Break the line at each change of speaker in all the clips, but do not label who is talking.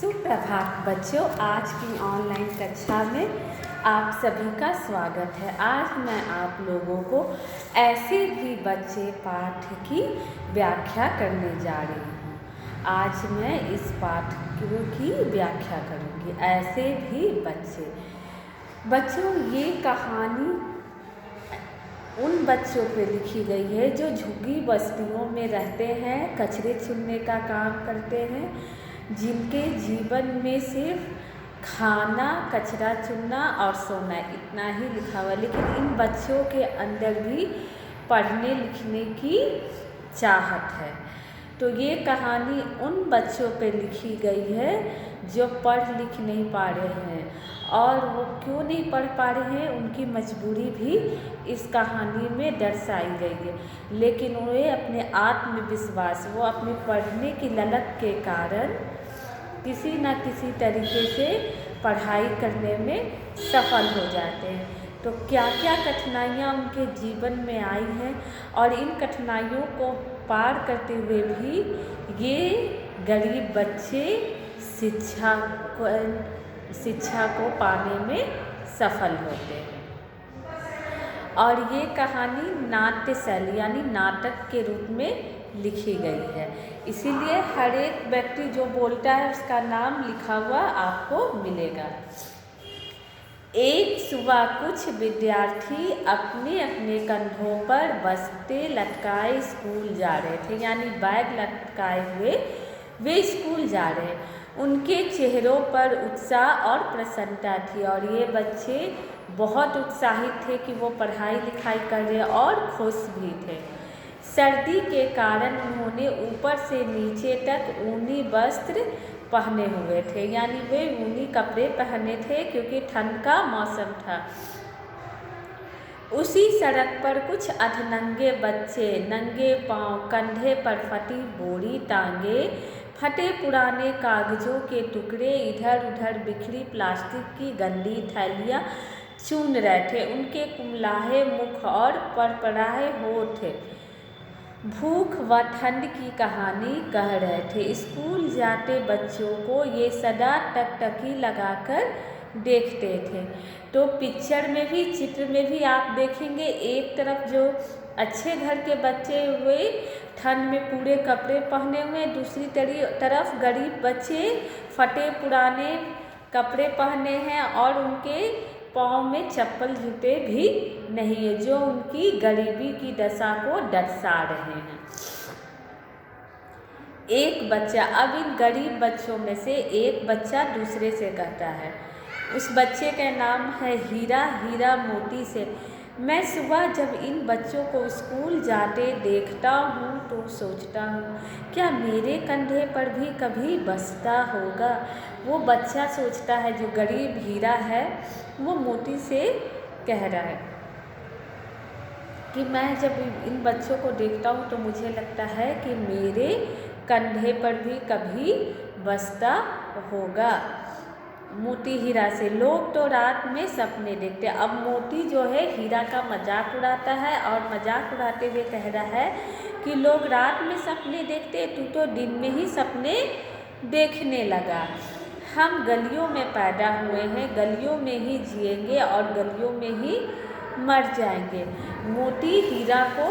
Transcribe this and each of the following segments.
सुप्रभात बच्चों, आज की ऑनलाइन कक्षा में आप सभी का स्वागत है। आज मैं आप लोगों को ऐसे भी बच्चे पाठ की व्याख्या करने जा रही हूँ। आज मैं इस पाठ की व्याख्या करूँगी। ऐसे भी बच्चे। बच्चों, ये कहानी उन बच्चों पे लिखी गई है जो झुग्गी बस्तियों में रहते हैं, कचरे चुनने का काम करते हैं, जिनके जीवन में सिर्फ खाना, कचरा चुनना और सोना इतना ही लिखा हुआ। लेकिन इन बच्चों के अंदर भी पढ़ने लिखने की चाहत है। तो ये कहानी उन बच्चों पे लिखी गई है जो पढ़ लिख नहीं पा रहे हैं, और वो क्यों नहीं पढ़ पा रहे हैं उनकी मजबूरी भी इस कहानी में दर्शाई गई है। लेकिन वे अपने आत्मविश्वास, वो अपने पढ़ने की ललक के कारण किसी न किसी तरीके से पढ़ाई करने में सफल हो जाते हैं। तो क्या क्या कठिनाइयाँ उनके जीवन में आई हैं, और इन कठिनाइयों को पार करते हुए भी ये गरीब बच्चे शिक्षा को पाने में सफल होते हैं। और ये कहानी नाट्य शैली यानी नाटक के रूप में लिखी गई है, इसीलिए हर एक व्यक्ति जो बोलता है उसका नाम लिखा हुआ आपको मिलेगा। एक सुबह कुछ विद्यार्थी अपने अपने कंधों पर बस्ते लटकाए स्कूल जा रहे थे, यानी बैग लटकाए हुए वे स्कूल जा रहे। उनके चेहरों पर उत्साह और प्रसन्नता थी, और ये बच्चे बहुत उत्साहित थे कि वो पढ़ाई लिखाई कर रहे और खुश भी थे। सर्दी के कारण उन्होंने ऊपर से नीचे तक ऊनी वस्त्र पहने हुए थे, यानी वे ऊनी कपड़े पहने थे क्योंकि ठंड का मौसम था। उसी सड़क पर कुछ अधनंगे बच्चे नंगे पांव, कंधे पर फटी बोरी टांगे, फटे पुराने कागजों के टुकड़े, इधर उधर बिखरी प्लास्टिक की गंदी थैलियाँ चुन रहे थे। उनके कुमलाहे मुख और परपराए होठ भूख व ठंड की कहानी कह रहे थे। स्कूल जाते बच्चों को ये सदा टकटकी लगाकर देखते थे। तो पिक्चर में भी, चित्र में भी आप देखेंगे, एक तरफ जो अच्छे घर के बच्चे हुए ठंड में पूरे कपड़े पहने हुए, दूसरी तरफ गरीब बच्चे फटे पुराने कपड़े पहने हैं और उनके पाँव में चप्पल जूते भी नहीं है, जो उनकी गरीबी की दशा को दर्शा रहे हैं। एक बच्चा, अब इन गरीब बच्चों में से एक बच्चा दूसरे से कहता है, उस बच्चे का नाम है हीरा। हीरा मोती से, मैं सुबह जब इन बच्चों को स्कूल जाते देखता हूँ तो सोचता हूँ क्या मेरे कंधे पर भी कभी बस्ता होगा। वो बच्चा सोचता है, जो गरीब हीरा है वो मोती से कह रहा है कि मैं जब इन बच्चों को देखता हूँ तो मुझे लगता है कि मेरे कंधे पर भी कभी बस्ता होगा। मोती हीरा से, लोग तो रात में सपने देखते। अब मोती जो है हीरा का मजाक उड़ाता है, और मजाक उड़ाते हुए कह रहा है कि लोग रात में सपने देखते, तू तो दिन में ही सपने देखने लगा। हम गलियों में पैदा हुए हैं, गलियों में ही जिएंगे और गलियों में ही मर जाएंगे। मोती हीरा को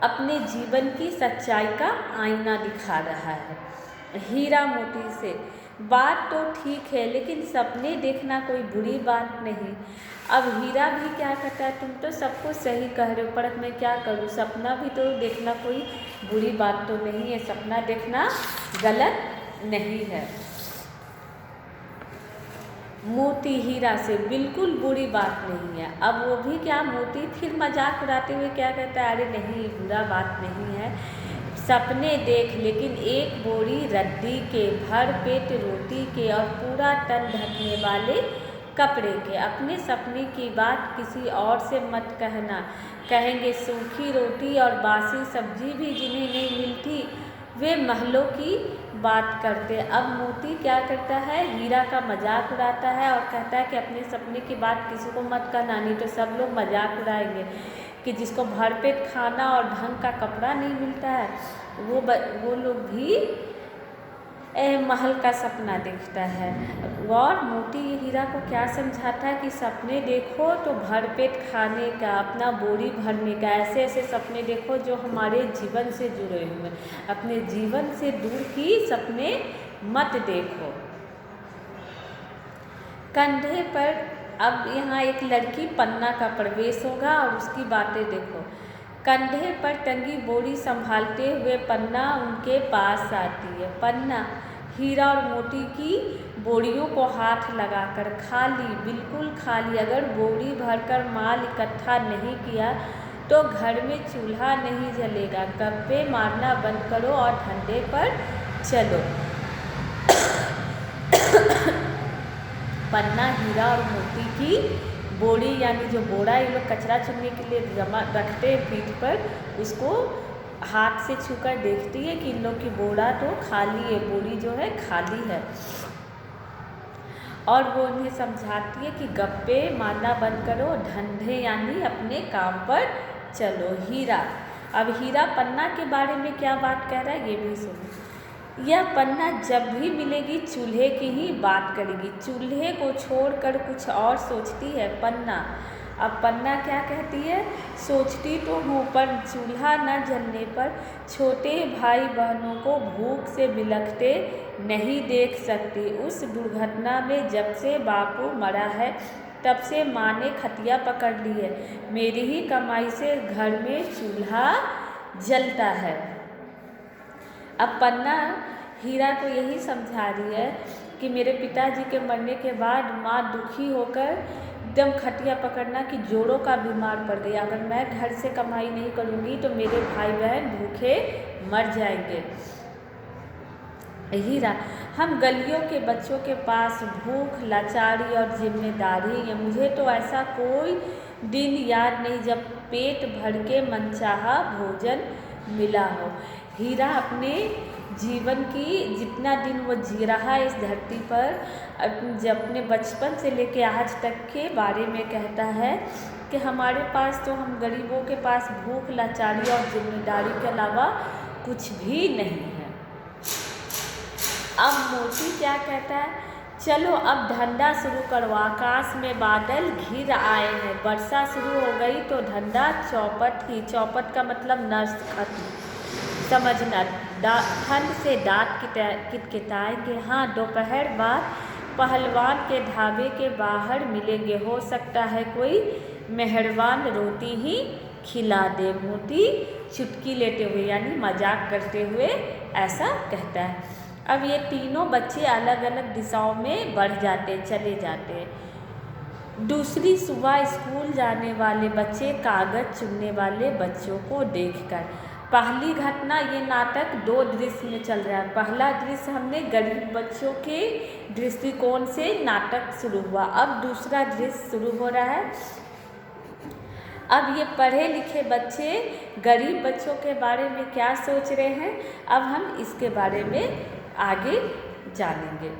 अपने जीवन की सच्चाई का आईना दिखा रहा है। हीरा मोती से, बात तो ठीक है लेकिन सपने देखना कोई बुरी बात नहीं। अब हीरा भी क्या कहता है, तुम तो सब कुछ सही कह रहे हो, पर मैं क्या करूँ, सपना भी तो देखना कोई बुरी बात तो नहीं है, सपना देखना गलत नहीं है। मोती हीरा से, बिल्कुल बुरी बात नहीं है। अब वो भी क्या, मोती फिर मजाक उड़ाते हुए क्या कहता है, अरे नहीं, बुरा बात नहीं है, सपने देख, लेकिन एक बोरी रद्दी के, भर पेट रोटी के और पूरा तन ढकने वाले कपड़े के। अपने सपने की बात किसी और से मत कहना, कहेंगे सूखी रोटी और बासी सब्जी भी जिन्हें नहीं मिलती वे महलों की बात करते। अब मोती क्या करता है, हीरा का मजाक उड़ाता है और कहता है कि अपने सपने की बात किसी को मत कहना, नहीं तो सब लोग मजाक उड़ाएंगे कि जिसको भरपेट खाना और ढंग का कपड़ा नहीं मिलता है वो लोग भी महल का सपना देखता है। और मोती हीरा को क्या समझाता है कि सपने देखो तो भरपेट खाने का, अपना बोरी भरने का, ऐसे ऐसे सपने देखो जो हमारे जीवन से जुड़े हुए, अपने जीवन से दूर की सपने मत देखो। कंधे पर अब यहाँ एक लड़की पन्ना का प्रवेश होगा और उसकी बातें देखो। कंधे पर टंगी बोरी संभालते हुए पन्ना उनके पास आती है। पन्ना हीरा और मोती की बोरियों को हाथ लगाकर, खाली, बिल्कुल खाली, अगर बोरी भरकर माल इकट्ठा नहीं किया तो घर में चूल्हा नहीं जलेगा। गप्पे मारना बंद करो और धंधे पर चलो। पन्ना हीरा और मोती की बोरी यानी जो बोरा ये लोग कचरा चुनने के लिए जमा रखते हैं पीठ पर, उसको हाथ से छूकर देखती है कि इन लोग की बोरा तो खाली है, बोरी जो है खाली है। और वो उन्हें समझाती है कि गप्पे मारना बंद करो, धंधे यानी अपने काम पर चलो। हीरा, अब हीरा पन्ना के बारे में क्या बात कह रहा है ये भी सुनो। यह पन्ना जब भी मिलेगी चूल्हे की ही बात करेगी, चूल्हे को छोड़कर कुछ और सोचती है पन्ना। अब पन्ना क्या कहती है, सोचती तो हूँ पर चूल्हा न जलने पर छोटे भाई बहनों को भूख से बिलखते नहीं देख सकती। उस दुर्घटना में जब से बापू मरा है तब से माँ ने खटिया पकड़ ली है। मेरी ही कमाई से घर में चूल्हा जलता है। अब पन्ना हीरा को यही समझा रही है कि मेरे पिताजी के मरने के बाद माँ दुखी होकर एकदम खटिया पकड़ना कि जोड़ों का बीमार पड़ गया, अगर मैं घर से कमाई नहीं करूँगी तो मेरे भाई बहन भूखे मर जाएंगे। हीरा, हम गलियों के बच्चों के पास भूख, लाचारी और जिम्मेदारी है। मुझे तो ऐसा कोई दिन याद नहीं जब पेट भर के मनचाहा भोजन मिला हो। हीरा अपने जीवन की जितना दिन वो जी रहा है इस धरती पर, जब अपने बचपन से लेके आज तक के बारे में कहता है कि हमारे पास तो, हम गरीबों के पास भूख, लाचारी और जिम्मेदारी के अलावा कुछ भी नहीं है। अब मोती क्या कहता है, चलो अब धंधा शुरू करो। आकाश में बादल घिर आए हैं, वर्षा शुरू हो गई तो धंधा चौपट ही। चौपट का मतलब नष्ट, खत्म, समझना। ठंड से दांत किटकिटाएंगे। हाँ, दोपहर बाद पहलवान के ढाबे के बाहर मिलेंगे, हो सकता है कोई मेहरबान रोटी ही खिला दे। मोती चुटकी लेते हुए यानी मजाक करते हुए ऐसा कहता है। अब ये तीनों बच्चे अलग अलग दिशाओं में बढ़ जाते, चले जाते। दूसरी सुबह स्कूल जाने वाले बच्चे कागज चुनने वाले बच्चों को देखकर। पहली घटना, ये नाटक 2 दृश्य में चल रहा है। पहला दृश्य हमने गरीब बच्चों के दृष्टिकोण से नाटक शुरू हुआ, अब दूसरा दृश्य शुरू हो रहा है। अब ये पढ़े लिखे बच्चे गरीब बच्चों के बारे में क्या सोच रहे हैं, अब हम इसके बारे में आगे जानेंगे।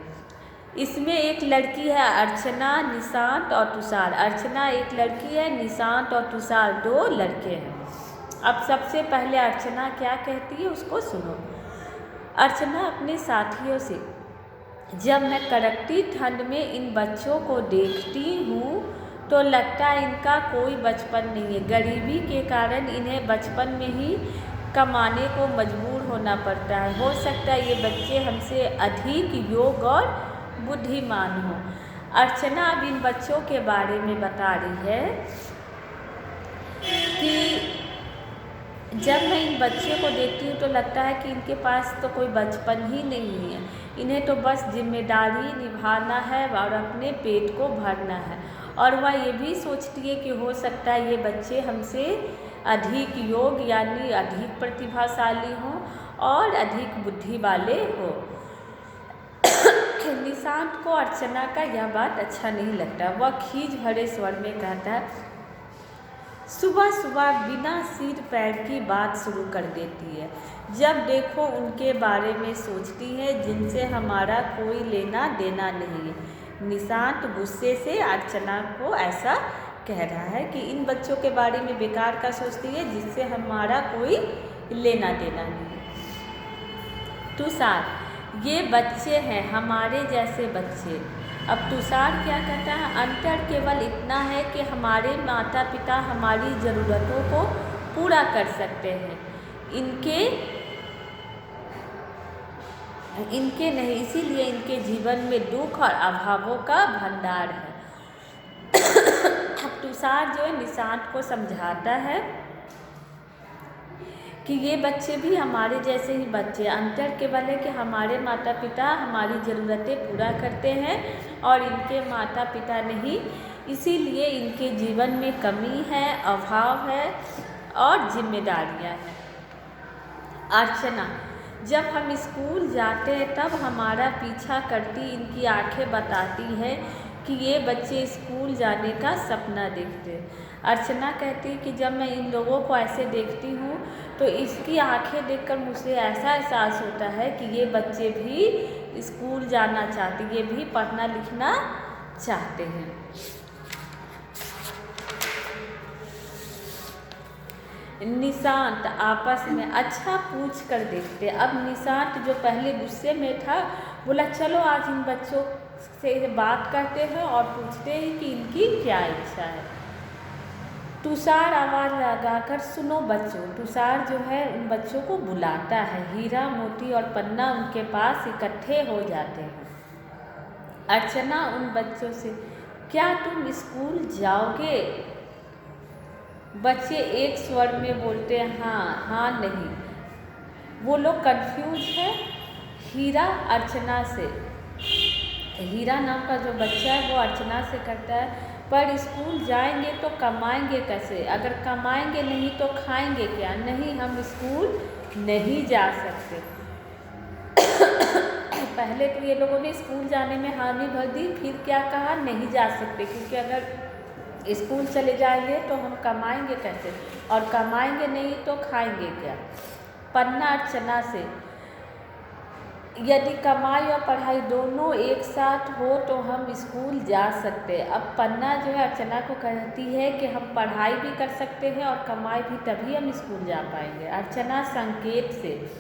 इसमें एक लड़की है अर्चना, निशांत और तुषार। अर्चना एक लड़की है, निशांत और तुषार 2 लड़के हैं। अब सबसे पहले अर्चना क्या कहती है उसको सुनो। अर्चना अपने साथियों से, जब मैं कड़कती ठंड में इन बच्चों को देखती हूँ तो लगता है इनका कोई बचपन नहीं है। गरीबी के कारण इन्हें बचपन में ही कमाने को मजबूर होना पड़ता है। हो सकता है ये बच्चे हमसे अधिक योग्य और बुद्धिमान हो। अर्चना अब इन बच्चों के बारे में बता रही है कि जब मैं इन बच्चों को देखती हूँ तो लगता है कि इनके पास तो कोई बचपन ही नहीं है, इन्हें तो बस जिम्मेदारी निभाना है और अपने पेट को भरना है। और वह ये भी सोचती है कि हो सकता है ये बच्चे हमसे अधिक योग्य यानी अधिक प्रतिभाशाली हों और अधिक बुद्धि वाले हों। निशांत को अर्चना का यह बात अच्छा नहीं लगता। वह खीज भरे स्वर में कहता है, सुबह सुबह बिना सिर पैर की बात शुरू कर देती है। जब देखो उनके बारे में सोचती है जिनसे हमारा कोई लेना देना नहीं है। निशांत गुस्से से अर्चना को ऐसा कह रहा है कि इन बच्चों के बारे में बेकार का सोचती है जिससे हमारा कोई लेना देना नहीं है। तुषार, ये बच्चे हैं हमारे जैसे बच्चे। अब तुषार क्या कहता है, अंतर केवल इतना है कि हमारे माता पिता हमारी ज़रूरतों को पूरा कर सकते हैं, इनके नहीं, इसीलिए इनके जीवन में दुख और अभावों का भंडार है। अब तुषार जो है निशांत को समझाता है कि ये बच्चे भी हमारे जैसे ही बच्चे, अंतर केवल है कि हमारे माता पिता हमारी ज़रूरतें पूरा करते हैं और इनके माता पिता नहीं, इसीलिए इनके जीवन में कमी है, अभाव है और जिम्मेदारियां हैं। अर्चना, जब हम स्कूल जाते हैं तब हमारा पीछा करती इनकी आंखें बताती है कि ये बच्चे स्कूल जाने का सपना देखते हैं। अर्चना कहती है कि जब मैं इन लोगों को ऐसे देखती हूँ तो इसकी आंखें देखकर मुझे ऐसा एहसास होता है कि ये बच्चे भी स्कूल जाना चाहते, ये भी पढ़ना लिखना चाहते हैं। निशांत आपस में अच्छा पूछ कर देखते। अब निशांत जो पहले गुस्से में था बोला चलो आज इन बच्चों से बात करते हैं और पूछते हैं कि इनकी क्या इच्छा है। तुषार आवाज़ लगाकर सुनो बच्चों। तुषार जो है उन बच्चों को बुलाता है। हीरा, मोती और पन्ना उनके पास इकट्ठे हो जाते हैं। अर्चना उन बच्चों से, क्या तुम स्कूल जाओगे? बच्चे एक स्वर में बोलते हैं हाँ, हाँ नहीं। वो लोग कंफ्यूज है। हीरा अर्चना से, हीरा नाम का जो बच्चा है वो अर्चना से करता है, पर स्कूल जाएंगे तो कमाएंगे कैसे? अगर कमाएंगे नहीं तो खाएंगे क्या? नहीं, हम स्कूल नहीं जा सकते। पहले तो ये लोगों ने स्कूल जाने में हामी भर दी, फिर क्या कहा, नहीं जा सकते, क्योंकि अगर स्कूल चले जाएंगे तो हम कमाएंगे कैसे, और कमाएंगे नहीं तो खाएंगे क्या? पन्ना अर्चना से, यदि कमाई और पढ़ाई दोनों एक साथ हो तो हम स्कूल जा सकते। अब पन्ना जो है अर्चना को कहती है कि हम पढ़ाई भी कर सकते हैं और कमाई भी, तभी हम स्कूल जा पाएंगे। अर्चना संकेत से,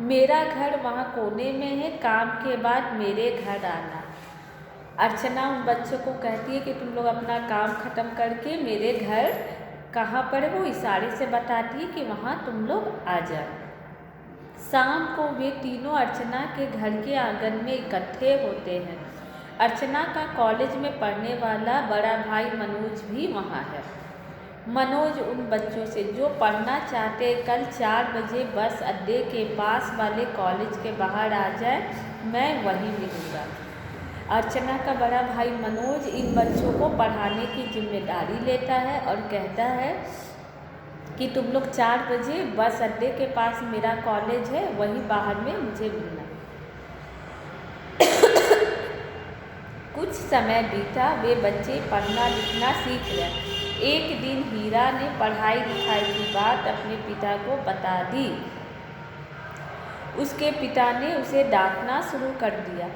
मेरा घर वहाँ कोने में है, काम के बाद मेरे घर आना। अर्चना उन बच्चों को कहती है कि तुम लोग अपना काम ख़त्म करके मेरे घर कहाँ पर है, वो इशारे से बताती है कि वहाँ तुम लोग आ जाओ। शाम को वे तीनों अर्चना के घर के आंगन में इकट्ठे होते हैं। अर्चना का कॉलेज में पढ़ने वाला बड़ा भाई मनोज भी वहाँ है। मनोज उन बच्चों से, जो पढ़ना चाहते कल 4 बजे बस अड्डे के पास वाले कॉलेज के बाहर आ जाए, मैं वहीं मिलूँगा। अर्चना का बड़ा भाई मनोज इन बच्चों को पढ़ाने की जिम्मेदारी लेता है और कहता है कि तुम लोग 4 बजे बस अड्डे के पास मेरा कॉलेज है, वहीं बाहर में मुझे मिलना। कुछ समय बीता, वे बच्चे पढ़ना लिखना सीख गए। एक दिन हीरा ने पढ़ाई लिखाई की बात अपने पिता को बता दी। उसके पिता ने उसे डांटना शुरू कर दिया।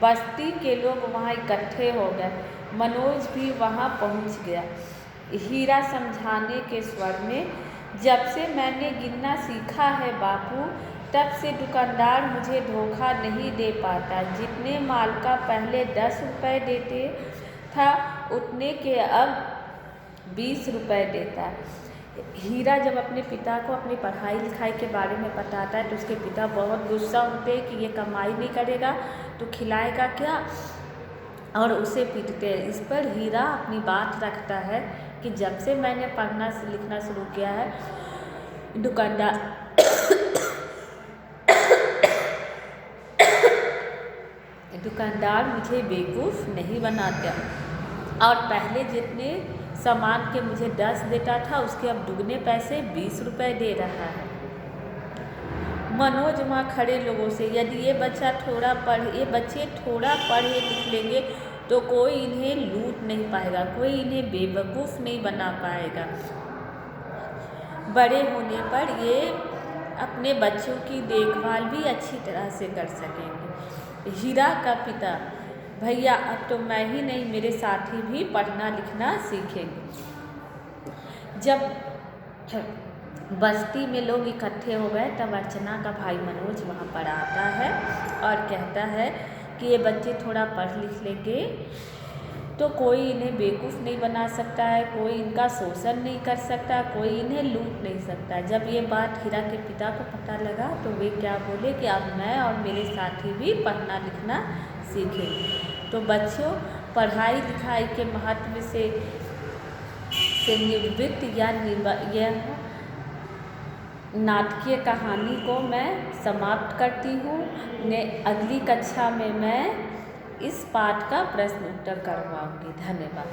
बस्ती के लोग वहाँ इकट्ठे हो गए। मनोज भी वहाँ पहुँच गया। हीरा समझाने के स्वर में, जब से मैंने गिनना सीखा है बापू, तब से दुकानदार मुझे धोखा नहीं दे पाता। जितने माल का पहले 10 रुपये देते था, उतने के अब 20 रुपये देता है। हीरा जब अपने पिता को अपनी पढ़ाई लिखाई के बारे में बताता है तो उसके पिता बहुत गुस्सा होते हैं कि ये कमाई नहीं करेगा तो खिलाएगा क्या, और उसे पीटते हैं। इस पर हीरा अपनी बात रखता है कि जब से मैंने पढ़ना लिखना शुरू किया है, दुकानदार मुझे बेवकूफ़ नहीं बनाता, और पहले जितने सामान के मुझे 10 देता था उसके अब दुगने पैसे 20 रुपये दे रहा है। मनोज वहाँ खड़े लोगों से, यदि ये बच्चे थोड़ा पढ़े लिख लेंगे तो कोई इन्हें लूट नहीं पाएगा, कोई इन्हें बेवकूफ़ नहीं बना पाएगा। बड़े होने पर ये अपने बच्चों की देखभाल भी अच्छी तरह से कर सकेंगे। हीरा का पिता, भैया अब तो मैं ही नहीं, मेरे साथी भी पढ़ना लिखना सीखेंगे। जब बस्ती में लोग इकट्ठे हो गए, तब अर्चना का भाई मनोज वहाँ पर आता है और कहता है कि ये बच्चे थोड़ा पढ़ लिख लेंगे तो कोई इन्हें बेवकूफ़ नहीं बना सकता है, कोई इनका शोषण नहीं कर सकता, कोई इन्हें लूट नहीं सकता। जब ये बात हीरा के पिता को पता लगा तो वे क्या बोले कि अब मैं और मेरे साथी भी पढ़ना लिखना सीखें। तो बच्चों, पढ़ाई लिखाई के महत्व से निवृत्त यह नाटकीय कहानी को मैं समाप्त करती हूँ। अगली कक्षा में मैं इस पाठ का प्रश्न उत्तर करवाऊँगी। धन्यवाद।